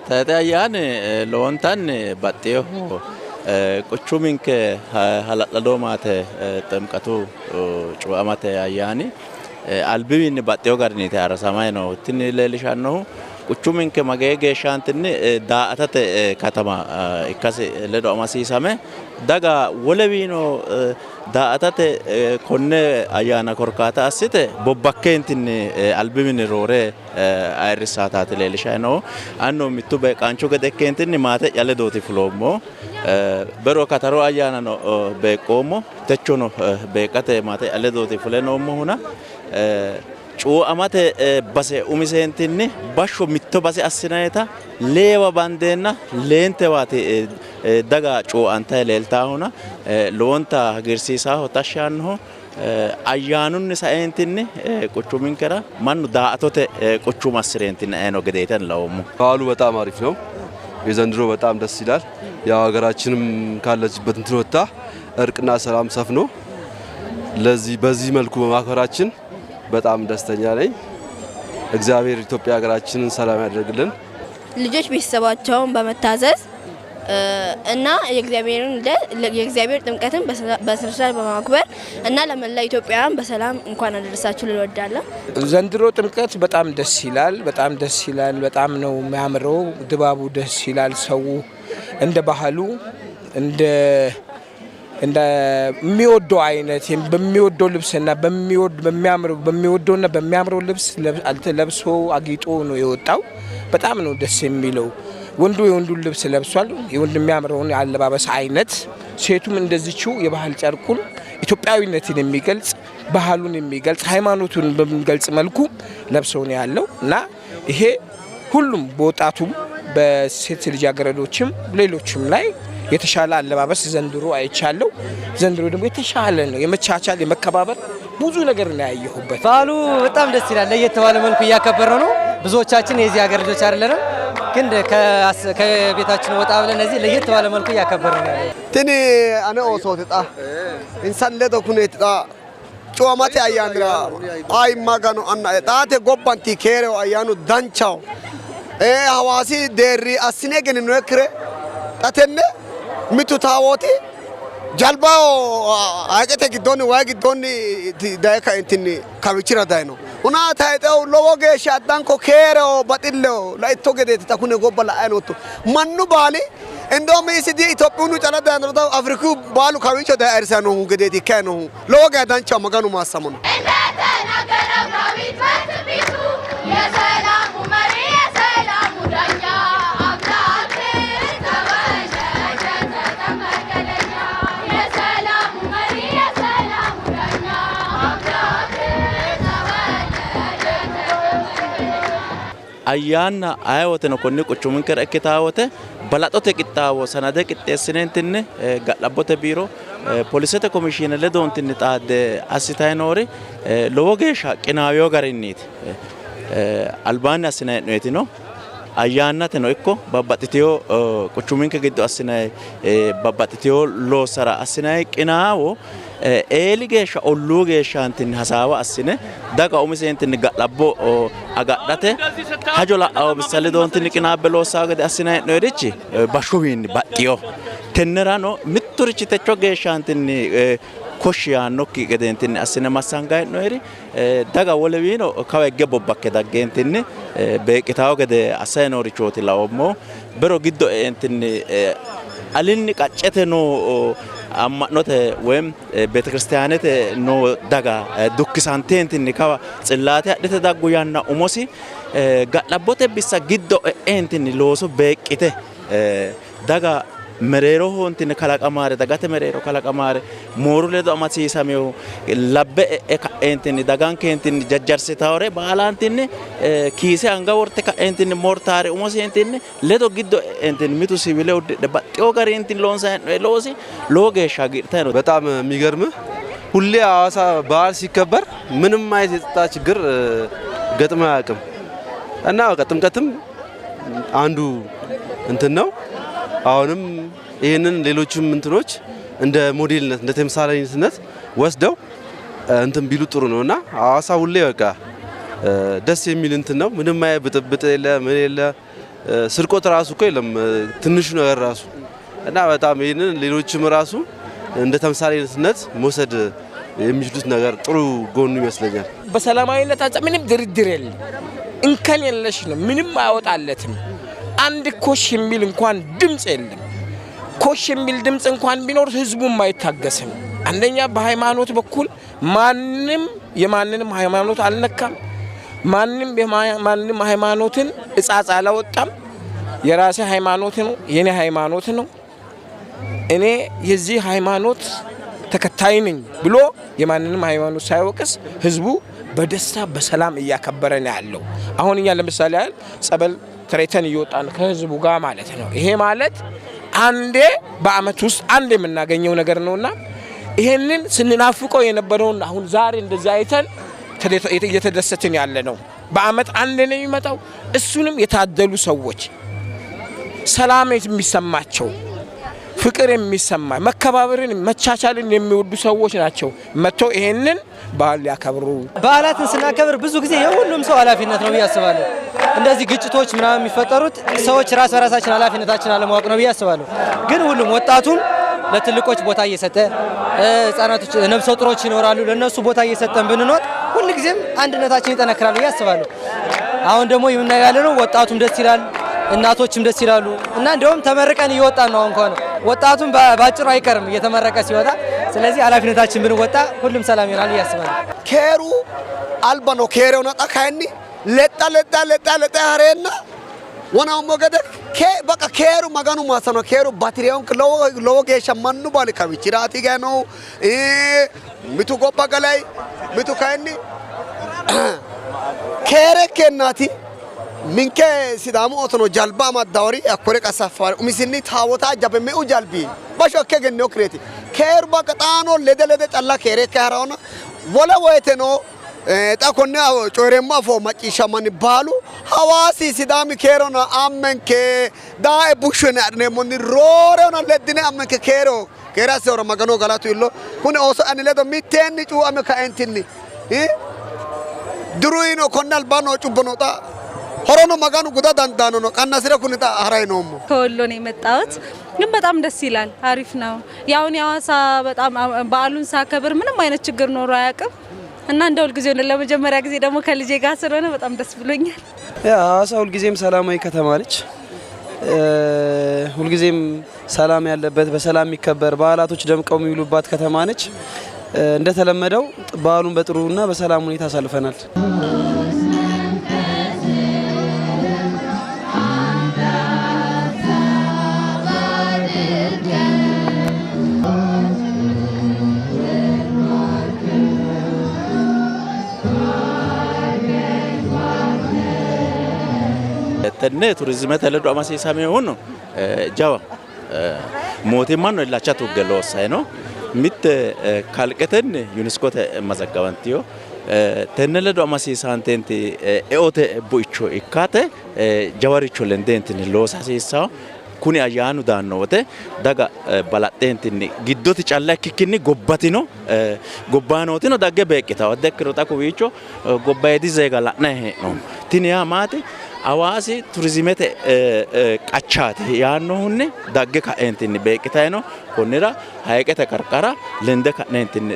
ተዳያን ለወንታን ባጤው ቁቹሚንከ ሀላላዶማተ ጥምቀቱ ጩአማተ ያያኒ አልቢን ባጤው ጋር ነው ተያረሰማይ ነው ትን ለልሻን ነው ቁቹሚንከ ማገገ ሻንትን ዳአተተ ከተማ ኢካስ ለዶማሲ ሰመ ዳጋ ወለቢኖ ዳአተተ ኮነ አያና ኮርካታ አስተ ቦባከንትን አልቢን ሮሬ አይርሳታት ለልሻይ ነው አኖ ሚቱ በቃንቾ ገደከንትን ማተ ያለዶቲ ፍሎሞ በሮ ከተሮ አያና ነው በቆሞ ተቾ ነው በቀተ ማተ ያለዶቲ ፍለኖ ሆና ጩአማተ ባሴ ኡሚሴንቲኒ ባሾ ሚቶ ባሴ አስናይታ ሌዋ ባንዴና ሌንተዋቲ ዳጋ ጩአንታ ሌልታ ሆና ሎንታ ግርሲሳ ሆታሻን ሆ አያኑን ሳይንቲኒ ቁቹሚንከራ ማኑ ዳአቶተ ቁቹ ማስሬንቲና አይኖ ገዴተን ለውሙ ባሉ በጣም አሪፍ ነው የዘንድሮ በጣም ደስ ይላል ያው ሀገራችንም ካለችበት እንትን ወጣ እርቅና ሰላም ሰፍኖ ለዚህ በዚህ መልኩ በማከራችን በጣም ደስተኛ ነኝ እግዚአብሔር ኢትዮጵያ ሀገራችንን ሰላም ያደርግልን ልጆች ቤተሰባቸውን በመታዘዝ እና የእግዚአብሔር ጥምቀትን በስርዓት በማክበር እና ለመላ ኢትዮጵያውያን በሰላም እንኳን አደረሳችሁ ልወዳለሁ ዘንድሮ ጥምቀት በጣም ደስ ይላል በጣም ነው የሚያምረው ድባቡ ደስ ይላል ሰው እንደ ባህሉ እንደ የሚወደው አይነት በሚወደው ልብስና በሚያምረው ልብስ ለብሶ አጊጦ ነው የወጣው በጣም ነው ደስ የሚለው ወንዱ የወንዱን ልብስ ለብሷል የወንዱ የሚያምረውን አለባበስ አይነት ሴቱም እንደዚህው የባህል ጨርቁን ኢትዮጵያዊነትን የሚገልጽ ባህሉን የሚገልጽ ሃይማኖቱን በሚገልጽ መልኩ ለብሰው ነው ያለው እና ይሄ ሁሉም በወጣቱም በሴት ልጃገረዶችም ሌሎችም ላይ የተሻለ አለባበስ ዘንድሮ አይቻለው ዘንድሮ ደግሞ የተሻለ ነው የመቻቻል የመከባበር ብዙ ነገር ነው ያየሁበት ባሉ በጣም ደስ ይላል ለየተባለ መልኩ ያከበረው ነው ብዙዎቻችን የዚህ ሀገር ልጆች አይደለም ግን ከቤታችን ወጣ ብለን እዚህ ለየተባለ መልኩ ያከበረው ነው ትኒ አነ ኦሶትጣ ኢንሳን ለዶኩኔትጣ ጮማቴ አያንራ አይ ማጋኖ አና ጣቴ ጎባንቲ ኬሬው አያኑ ዳንቻው ሐዋሲ ደሪ አስኔ ግን ነው ክሬ ጣተነ mitu taawoti jalbao agete gidoni wa gidoni daeka intini kawichira daino una taayteo lowo geesha addanko keereo baxileo la itto gedeti takune gobba la aynoto mannu baali indomi isidi itophiyunu cala daanro afriku baalu kawicho da ersano gedeti kano lowo gadancha maganu maasamono አያና አይወተ ነው ኮኒ ቁቹምን ከረከታወተ በላጦተ ቂጣው ሰነደ ቂጤስነንትን ጋላቦተ ቢሮ ፖሊሰተ ኮሚሽን ለዶንትን ጣደ አስታይ ኖሪ ለወገሻ ቅናዊዮ ጋርኒት አልባንያ ስናይት ነው አያናተ ነው እኮ ባባጥቲዮ ቁቹምን ከግዶ አስናይ ባባጥቲዮ ሎሰራ አስናይ ቅናው ኤሊጌሻ ኦሉጌሻ እንትን ሐሳባ አስነ ዳጋ ኡሚሴንትን ጋላቦ አጋዳተ ሀጆላ አው በሰለ ዶንትን ቅናበሎ ሳገደ አስናይ ነው እቺ ባሹቢን ባጥዮ ተነራኖ ምትርቺ ተቾ ጌሻ እንትን ኮሽያ ኖኪ ገደንትን አስነ ማሳንጋይ ነው እሪ ዳጋ ወለቢኖ ካወገ ቦባከ ዳገንትን በቂታው ገደ አሳይ ነው ሪቾት ላኦሞ በሮ ግዶ እንትን አልን ቀጨተ ነው አማኖተ ወይም ቤተክርስቲያነት ነው ዳጋ ዱክሳንቴንትን ካዋ ጽላተ አደተ ዳጉያና ኡሞሲ ጋላቦተ ቢሳ ግዶ እንትን ሎሶ በቂተ ዳጋ መሬሮ እንትን ከላቀማረ ዳጋተ መሬሮ ከላቀማረ ሞሩ ለዶ አማሲ ሳሚዮ ለበ እንትን ዳጋን ከንትን ጀጀርስ ታወሬ ባላንትን ኪሴ አንጋ ወርተ እንትን ሞርታሪ ኡሞሲ እንትን ለዶ ግዶ እንትን ሚቱ ሲቪለው ደባጤው ጋር እንትን ሎንሳ ሎሲ ሎጌሻ ግርታ ነው በጣም የሚገርም ሁሌ አዋሳ በዓል ሲከበር ምንም አይነት የጸጥታ ችግር ገጥሞ አያውቅም እና ጥምቀትም አንዱ እንትን ነው። አሁንም ይሄንን ሌሎችም እንትኖች እንደ ሞዴልነት እንደ ተምሳሌነት ወስደው እንትን ቢሉ ጥሩ ነውና ሐዋሳ ሁሌ በቃ ደስ የሚል እንትን ነው። ምንም ብጥብጥ የለ ምን የለ ስርቆት ራሱ እኮ የለም ትንሹ ነገር ራሱ እና በጣም ይሄንን ሌሎችም ራሱ እንደ ተምሳሌነት መውሰድ የሚችሉት ነገር ጥሩ ጎኑ ይመስለኛል። በሰላማዊነት ምንም ድርድር የለም፣ እንከን የለሽ ነው። ምንም አያወጣለትም። አንድ ኮሽ የሚል እንኳን ድምጽ የለም። ኮሽ የሚል ድምጽ እንኳን ቢኖር ህዝቡም አይታገስም። አንደኛ በሃይማኖት በኩል ማንም የማንንም ሃይማኖት አልነካም። ማንም ሃይማኖትን እጻጻ አላወጣም። የራሴ ሃይማኖት ነው፣ የኔ ሃይማኖት ነው፣ እኔ የዚህ ሃይማኖት ተከታይ ነኝ ብሎ የማንንም ሃይማኖት ሳይወቅስ ህዝቡ በደስታ በሰላም እያከበረ ነው ያለው። አሁን እኛ ለምሳሌ ያህል ጸበል ትሬተን እየወጣን ከህዝቡ ጋር ማለት ነው። ይሄ ማለት አንዴ በአመት ውስጥ አንዴ የምናገኘው ነገር ነውና ይሄንን ስንናፍቀው የነበረውን አሁን ዛሬ እንደዛ አይተን እየተደሰትን ያለ ነው። በአመት አንዴ ነው የሚመጣው። እሱንም የታደሉ ሰዎች ሰላም የሚሰማቸው ፍቅር የሚሰማ መከባበርን መቻቻልን የሚወዱ ሰዎች ናቸው መጥተው ይሄንን በዓል ያከብሩ። በዓላትን ስናከብር ብዙ ጊዜ የሁሉም ሰው ኃላፊነት ነው ብዬ አስባለሁ። እንደዚህ ግጭቶች ምናምን የሚፈጠሩት ሰዎች ራስ በራሳችን ኃላፊነታችን አለማወቅ ነው ብዬ አስባለሁ። ግን ሁሉም ወጣቱም ለትልቆች ቦታ እየሰጠ ህፃናቶች ነፍሰ ጡሮች ይኖራሉ ለነሱ ቦታ እየሰጠን ብንኖር ሁልጊዜም አንድነታችን ይጠነክራል ብዬ አስባለሁ። አሁን ደግሞ የምናያለው ወጣቱም ደስ ይላል እናቶችም ደስ ይላሉ እና እንደውም ተመርቀን እየወጣን ነው። እንኳን ወጣቱም ባጭሩ አይቀርም እየተመረቀ ሲወጣ። ስለዚህ ኃላፊነታችን ብንወጣ ሁሉም ሰላም ይሆናል ብዬ አስባለሁ። ኬሩ አልባኖ ኬሬው ነጣ ካይኒ ለጣ ሀሬና ወናው ሞገደ በቃ ኬሩ መጋኑ ማሰኖ ኬሩ ባትሪያውን ለወገ ሸማኑ ባል ከቢችራቲ ገኖ ሚቱ ጎባ ገላይ ሚቱ ካይኒ ኬሬ ከናቲ ሚንከ ሲዳሙ ኦቶኖ ጀልባ ማዳወሪ አኮሬ ቀሳፋሪ ኡሚስኒ ታወታ ጀበሜኡ ጀልቢ ባሾከ ገነው ክሬቲ ኬሩ በቀጣኖ ለደለደ ጫላ ኬሬ ካራውና ወለ ወይተኖ ጣኮነ ጮሬማ ፎ ማጪሻማን ባሉ ሐዋሲ ሲዳሚ ኬሮና አመንከ ዳኤ ቡሽነ አድነ ሞኒ ሮሮና ለድነ አመንከ ኬሮ ኬራስ ወራ መገኖ ገላቱ ይሎ ሁን ኦሶ አን ለዶ ሚቴን ጩ አመካ እንትን ድሩይኖ ኮናል ባኖ ጩበኖጣ ሆሮኖ መጋኑ ጉዳ ዳንዳኖ ነው ቀናስረ ኩንታ አራይ ነው ከወሎ ነው የመጣሁት። ግን በጣም ደስ ይላል፣ አሪፍ ነው። ያው ሐዋሳ በጣም በዓሉን ሳከብር ምንም አይነት ችግር ኖሮ አያውቅም እና እንደው ሁልጊዜ ነው ለመጀመሪያ ጊዜ ደግሞ ከልጄ ጋር ስለሆነ በጣም ደስ ብሎኛል። ሐዋሳ ሁልጊዜም ሰላማዊ ከተማ ነች። ሁልጊዜም ሰላም ያለበት በሰላም የሚከበር በዓላቶች ደምቀው የሚውሉባት ከተማ ነች። እንደተለመደው በዓሉን በጥሩና በሰላም ሁኔታ አሳልፈናል። ተነ ቱሪዝም ተለዶ አማሴ ሳሜ ሆኖ ጃዋ ሞቴማን ነው ላቻቱ ገለወሳይ ነው ሚት ካልቀተን ዩኔስኮ ተመዘገበንቲዮ ተነለዶ አማሴ ሳንቴንቲ ኤኦቴ ቦይቾ ኢካተ ጃዋሪቾ ለንደንትን ሎሳሴሳው ኩኒ አያኑ ዳኖወተ ዳጋ ባላጤንቲኒ ጊዶት ጫላኪኪኒ ጎባቲኖ ጎባኖቲኖ ዳገ በቂታ ወደክሮ ታኩ ዊቾ ጎባይዲ ዘጋላና ነው ቲኒያ ማቲ አዋሲ ቱሪዝመተ ቀቻት ያኖሁን ዳገ ካኤንቲኒ በቂታይኖ ኮኒራ ሃይቀተ ቀርቀራ ለንደ ካኤንቲኒ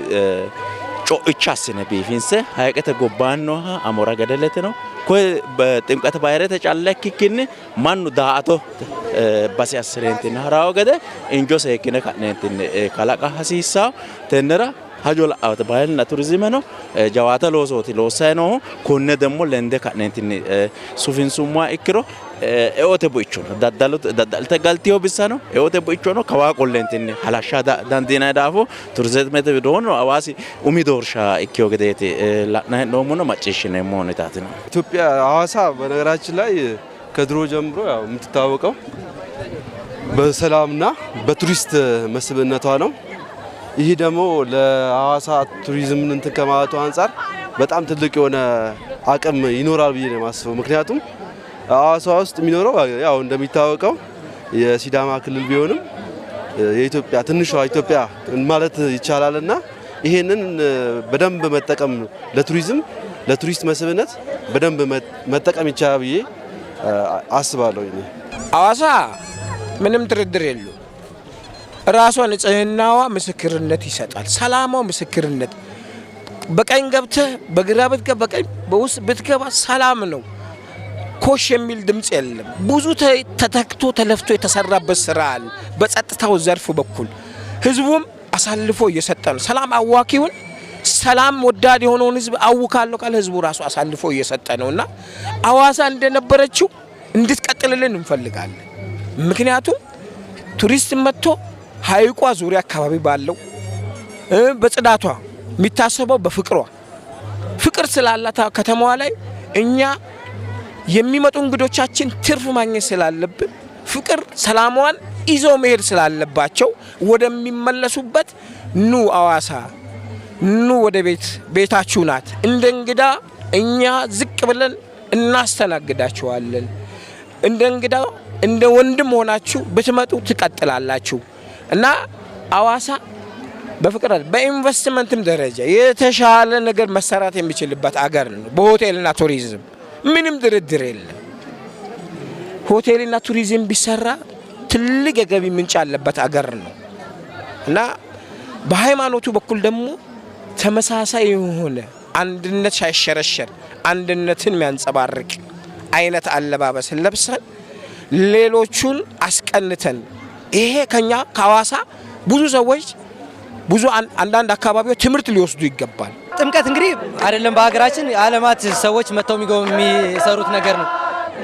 ጮእቻስነ ቢፊንሰ ሃይቀተ ጎባኖ አሞራ ገደለተ ነው ኮይ በጥምቀት ባይረ ተጫለክኪኒ ማኑ ዳአቶ ባሲያስረንቲና ራው ገደ እንጆ ሰይኪነ ካኤንቲኒ ካላቃ ሐሲሳ ተነራ ሀጆላ አውት ባይልና ቱሪዝም ነው ጃዋታ ሎሶቲ ሎሳይ ነው ኮነ ደሞ ለንደ ካኔንቲኒ ሱፊንሱማ ኢክሮ ኤኦቴ ቦይቾ ዳዳልተ ጋልቲዮ ቢሳ ነው ኤኦቴ ቦይቾ ነው ከዋቆለንቲኒ ሐላሻ ዳንዲና ዳፎ ቱሪዝም መተ ቢዶን አዋሲ ኡሚዶርሻ ኢኪዮ ገደቲ ላና ነው ሞኖ ማጭሽነ ሞኔታት ነው። ኢትዮጵያ ሐዋሳ በነገራችን ላይ ከድሮ ጀምሮ ያው የምትታወቀው በሰላምና በቱሪስት መስህብነቷ ነው። ይህ ደግሞ ለሐዋሳ ቱሪዝም እንትን ከማለቱ አንፃር በጣም ትልቅ የሆነ አቅም ይኖራል ብዬ ነው የማስበው። ምክንያቱም ሐዋሳ ውስጥ የሚኖረው ያው እንደሚታወቀው የሲዳማ ክልል ቢሆንም የኢትዮጵያ ትንሿ ኢትዮጵያ ማለት ይቻላልና ይሄንን በደንብ መጠቀም ለቱሪስት መስህብነት በደንብ መጠቀም ይቻላል ብዬ አስባለሁ። ሐዋሳ ምንም ድርድር የለው ራሷ ንጽህናዋ ምስክርነት ይሰጣል። ሰላሟ ምስክርነት በቀኝ ገብተህ በግራ ብትገባ በቀኝ በውስጥ ብትገባ ሰላም ነው። ኮሽ የሚል ድምጽ የለም። ብዙ ተተክቶ ተለፍቶ የተሰራበት ስራ አለ። በጸጥታው ዘርፍ በኩል ህዝቡም አሳልፎ እየሰጠ ነው። ሰላም አዋኪውን ሰላም ወዳድ የሆነውን ህዝብ አውካለሁ ካለ ህዝቡ ራሱ አሳልፎ እየሰጠ ነውና ሐዋሳ እንደነበረችው እንድትቀጥልልን እንፈልጋለን። ምክንያቱም ቱሪስት መጥቶ ሐይቋ ዙሪያ አካባቢ ባለው በጽዳቷ የሚታሰበው በፍቅሯ ፍቅር ስላላታ ከተማዋ ላይ እኛ የሚመጡ እንግዶቻችን ትርፍ ማግኘት ስላለብን ፍቅር ሰላሟን ይዞ መሄድ ስላለባቸው ወደሚመለሱበት ኑ ሐዋሳ ኑ ወደ ቤታችሁ ናት። እንደ እንግዳ እኛ ዝቅ ብለን እናስተናግዳችኋለን። እንደ እንግዳ እንደ ወንድም ሆናችሁ ብትመጡ ትቀጥላላችሁ እና ሐዋሳ በፍቅር በኢንቨስትመንትም ደረጃ የተሻለ ነገር መሰራት የሚችልበት አገር ነው። በሆቴልና ቱሪዝም ምንም ድርድር የለም። ሆቴልና ቱሪዝም ቢሰራ ትልቅ የገቢ ምንጭ ያለበት አገር ነው እና በሃይማኖቱ በኩል ደግሞ ተመሳሳይ የሆነ አንድነት ሳይሸረሸር አንድነትን የሚያንጸባርቅ አይነት አለባበስ ለብሰን ሌሎቹን አስቀንተን ይሄ ከኛ ከሐዋሳ ብዙ ሰዎች ብዙ አንዳንድ አካባቢዎች ትምህርት ሊወስዱ ይገባል። ጥምቀት እንግዲህ አይደለም በሀገራችን ዓለማት ሰዎች መተው የሚሰሩት ነገር ነው።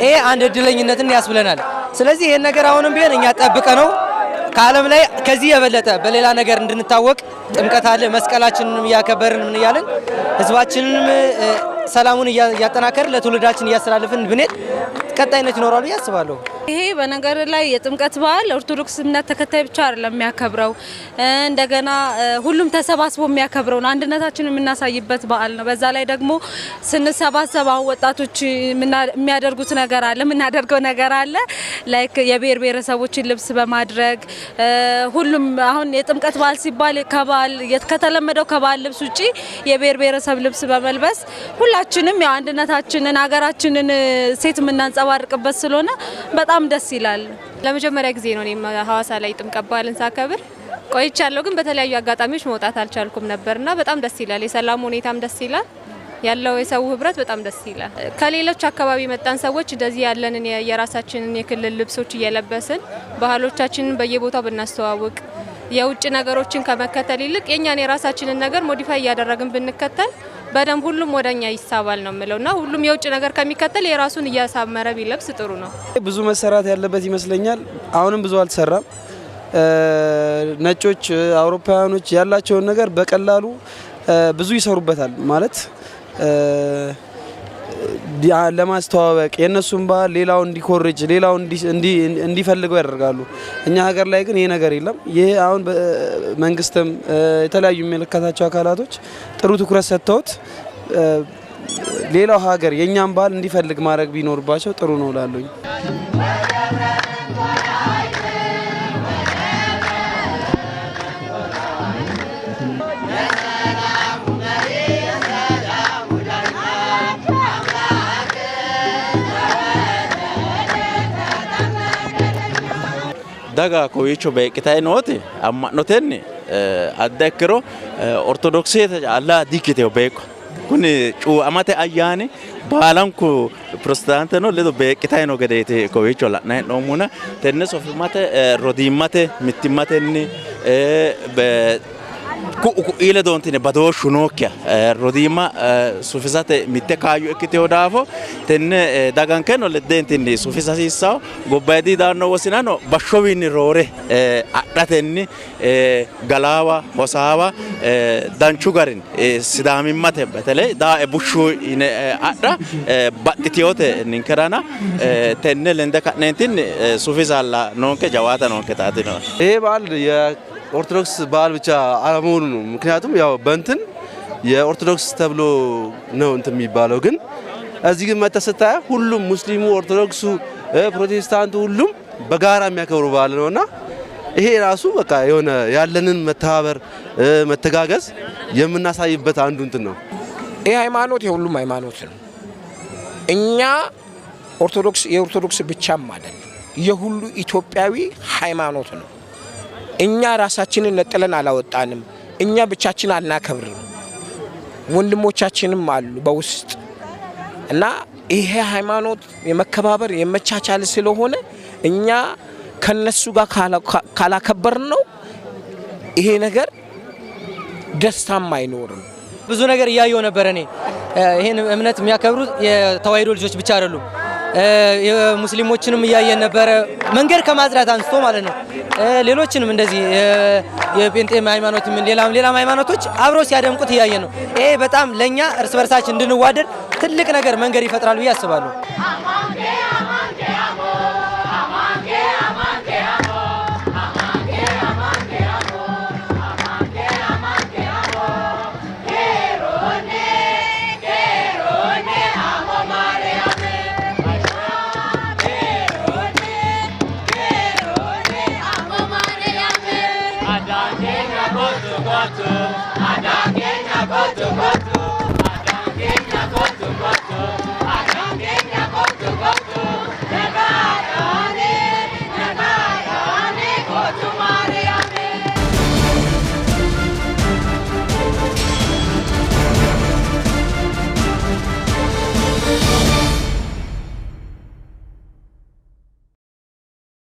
ይሄ አንድ እድለኝነትን ያስብለናል። ስለዚህ ይሄን ነገር አሁንም ቢሆን እኛ ጠብቀ ነው ከዓለም ላይ ከዚህ የበለጠ በሌላ ነገር እንድንታወቅ ጥምቀት አለ መስቀላችንንም እያከበርን ምን እያለን ህዝባችንንም ሰላሙን እያጠናከርን ለትውልዳችን እያስተላልፍን ብንሄድ ቀጣይነት ይኖራል ብዬ አስባለሁ። ይሄ በነገር ላይ የጥምቀት በዓል ኦርቶዶክስ እምነት ተከታይ ብቻ አይደለም የሚያከብረው፣ እንደገና ሁሉም ተሰባስቦ የሚያከብረው ነው። አንድነታችንን የምናሳይበት በዓል ነው። በዛ ላይ ደግሞ ስንሰባሰብ ወጣቶች የሚያደርጉት ነገር አለ የምናደርገው ነገር አለ ላይክ የብሔር ብሔረሰቦችን ልብስ በማድረግ ሁሉም አሁን የጥምቀት በዓል ሲባል ከተለመደው ከበዓል ልብስ ውጪ የብሔር ብሔረሰብ ልብስ በመልበስ ሁላችንም ያው አንድነታችንን ሀገራችንን ሴት የምናንጸባርቅበት ስለሆነ በጣም ደስ ይላል። ለመጀመሪያ ጊዜ ነው እኔም ሐዋሳ ላይ ጥምቀት በዓልን ሳከብር ቆይቻለሁ፣ ግን በተለያዩ አጋጣሚዎች መውጣት አልቻልኩም ነበርና በጣም ደስ ይላል። የሰላም ሁኔታም ደስ ይላል። ያለው የሰው ህብረት በጣም ደስ ይላል። ከሌሎች አካባቢ መጣን ሰዎች እንደዚህ ያለንን የራሳችንን የክልል ልብሶች እየለበስን ባህሎቻችንን በየቦታው ብናስተዋውቅ የውጭ ነገሮችን ከመከተል ይልቅ የኛን የራሳችንን ነገር ሞዲፋይ እያደረግን ብንከተል በደንብ ሁሉም ወደኛ ይሳባል ነው የምለውና ሁሉም የውጭ ነገር ከሚከተል የራሱን እያሳመረ ቢለብስ ጥሩ ነው። ብዙ መሰራት ያለበት ይመስለኛል። አሁንም ብዙ አልተሰራም። ነጮች አውሮፓውያኖች ያላቸውን ነገር በቀላሉ ብዙ ይሰሩበታል ማለት ለማስተዋወቅ የነሱን ባህል ሌላው እንዲኮርጅ ሌላው እንዲፈልገው ያደርጋሉ። እኛ ሀገር ላይ ግን ይሄ ነገር የለም። ይሄ አሁን መንግስትም የተለያዩ የሚመለከታቸው አካላቶች ጥሩ ትኩረት ሰጥተውት ሌላው ሀገር የኛን ባህል እንዲፈልግ ማድረግ ቢኖርባቸው ጥሩ ነው ላሉኝ። daga kowiicho beeqitay nooti amma'notenni adda ikkiro ortodoksete alla dikkiteho beeqo kuni cuu'amate ayyaani baalanku protestanteno ledo beeqitay no gedeeti kowiicho la'nay hee'noommona tenne sofimate rodiimmate mittimmatenni ile doontine badooshshu nookkiya rodiima sufisate mitte kaayyo ikkiteho daafo tenne dagankeno leddeentinni sufisa hasiissaho gobbaydi daanno wosinano bashshowiinni roore adhatenni galaawa hosaawa danchu garin sidaamimmate betele daa'e bushshu yine adha baxxitiyote ninkerana tenne lende ka'neentinni sufisa noonke jawaata noonke taatino በዓል ኦርቶዶክስ ባህል ብቻ አለመሆኑ ነው። ምክንያቱም ያው በእንትን የኦርቶዶክስ ተብሎ ነው እንትን የሚባለው፣ ግን እዚህ ግን መተሰታ ሁሉም ሙስሊሙ፣ ኦርቶዶክሱ፣ ፕሮቴስታንቱ ሁሉም በጋራ የሚያከብሩ በዓል ነውና ይሄ ራሱ በቃ የሆነ ያለንን መተባበር መተጋገዝ የምናሳይበት አንዱ እንትን ነው። ይህ ሃይማኖት የሁሉም ሃይማኖት ነው። እኛ የኦርቶዶክስ ብቻም አይደለም፣ የሁሉ ኢትዮጵያዊ ሃይማኖት ነው። እኛ ራሳችንን ነጥለን አላወጣንም። እኛ ብቻችን አልናከብርም። ወንድሞቻችንም አሉ በውስጥ እና ይሄ ሃይማኖት የመከባበር የመቻቻል ስለሆነ እኛ ከነሱ ጋር ካላከበር ነው ይሄ ነገር ደስታም አይኖርም። ብዙ ነገር እያየው ነበር እኔ ይሄን እምነት የሚያከብሩት የተዋሕዶ ልጆች ብቻ አይደሉም፣ የሙስሊሞችንም እያየን ነበረ። መንገድ ከማጽዳት አንስቶ ማለት ነው። ሌሎችንም እንደዚህ የጴንጤም ሃይማኖት ሌላም ሃይማኖቶች አብሮ ሲያደምቁት እያየን ነው። ይሄ በጣም ለኛ እርስ በርሳችን እንድንዋደድ ትልቅ ነገር መንገድ ይፈጥራል ብዬ አስባለሁ።